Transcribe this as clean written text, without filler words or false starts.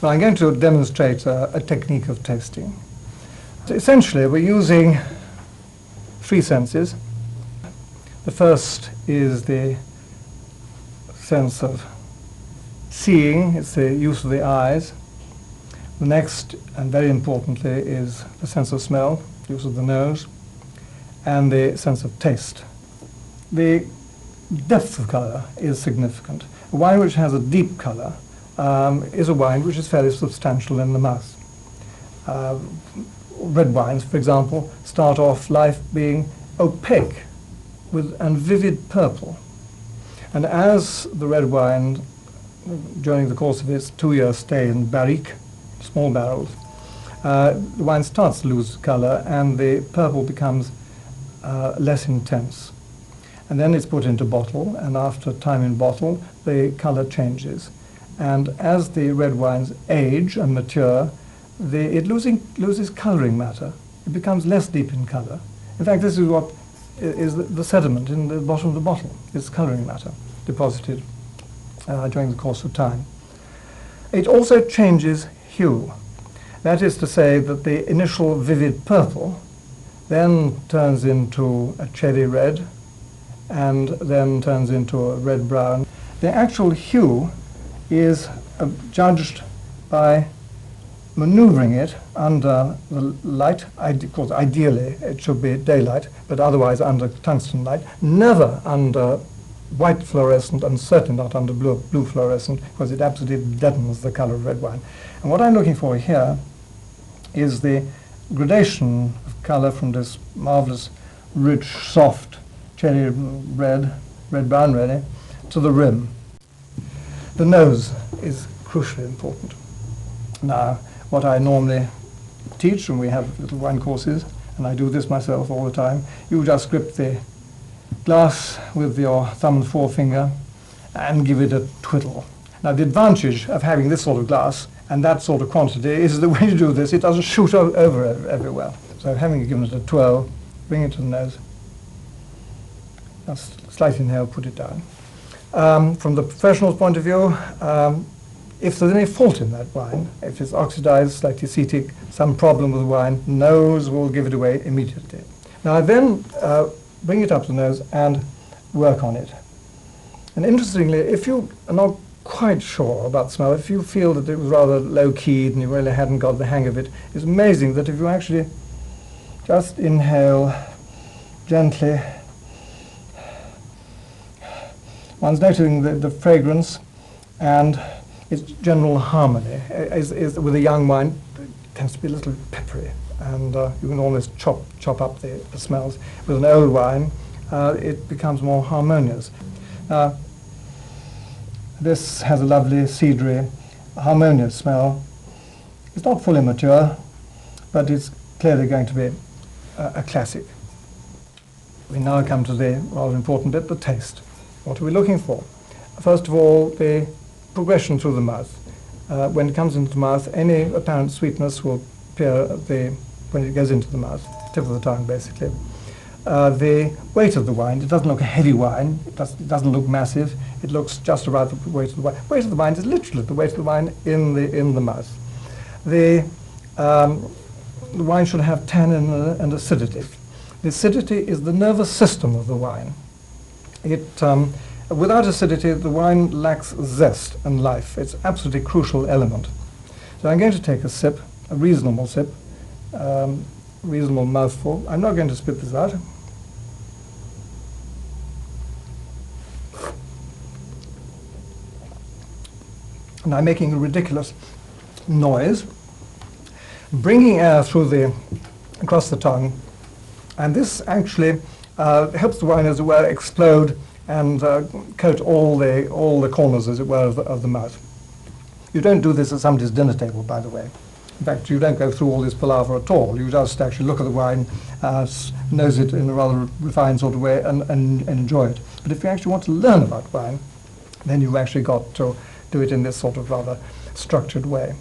But I'm going to demonstrate a technique of tasting. So essentially, we're using three senses. The first is the sense of seeing. It's the use of the eyes. The next, and very importantly, is the sense of smell, use of the nose, and the sense of taste. The depth of color is significant. A wine which has a deep color is a wine which is fairly substantial in the mouth. Red wines, for example, start off life being opaque and vivid purple. And as the red wine, during the course of its 2-year stay in barrique, small barrels, the wine starts to lose color and the purple becomes less intense. And then it's put into bottle, and after time in bottle, the color changes. And as the red wines age and mature, it loses coloring matter. It becomes less deep in color. In fact, this is what is the sediment in the bottom of the bottle. It's coloring matter deposited during the course of time. It also changes hue. That is to say that the initial vivid purple then turns into a cherry red, and then turns into a red-brown. The actual hue is judged by maneuvering it under the light. Of course, ideally it should be daylight, but otherwise under tungsten light, never under white fluorescent, and certainly not under blue fluorescent, because it absolutely deadens the color of red wine. And what I'm looking for here is the gradation of color from this marvelous, rich, soft, cherry red, red-brown really, to the rim. The nose is crucially important. Now, what I normally teach, and we have little wine courses, and I do this myself all the time, you just grip the glass with your thumb and forefinger and give it a twiddle. Now, the advantage of having this sort of glass and that sort of quantity is that when you do this, it doesn't shoot over everywhere. So having given it a twirl, bring it to the nose, just slightly inhale, put it down. From the professional's point of view, if there's any fault in that wine, if it's oxidized, slightly acetic, some problem with the wine, nose will give it away immediately. Now I then bring it up to the nose and work on it. And interestingly, if you are not quite sure about smell, if you feel that it was rather low-keyed and you really hadn't got the hang of it, it's amazing that if you actually just inhale gently, one's noting the fragrance and its general harmony. With a young wine, it tends to be a little peppery, and you can almost chop up the smells. With an old wine, it becomes more harmonious. This has a lovely, cedary, harmonious smell. It's not fully mature, but it's clearly going to be a classic. We now come to the rather important bit, the taste. What are we looking for? First of all, the progression through the mouth. When it comes into the mouth, any apparent sweetness will appear when it goes into the mouth, tip of the tongue basically. The weight of the wine, it doesn't look a heavy wine, it doesn't look massive, it looks just about the weight of the wine. Weight of the wine is literally the weight of the wine in the mouth. The wine should have tannin and acidity. The acidity is the nervous system of the wine. Without acidity, the wine lacks zest and life. It's an absolutely crucial element. So I'm going to take a sip, a reasonable sip, reasonable mouthful. I'm not going to spit this out. And I'm making a ridiculous noise, bringing air across the tongue, and this actually helps the wine, as it were, explode and coat all the corners, as it were, of the mouth. You don't do this at somebody's dinner table, by the way. In fact, you don't go through all this palaver at all. You just actually look at the wine, nose it in a rather refined sort of way, and enjoy it. But if you actually want to learn about wine, then you've actually got to do it in this sort of rather structured way.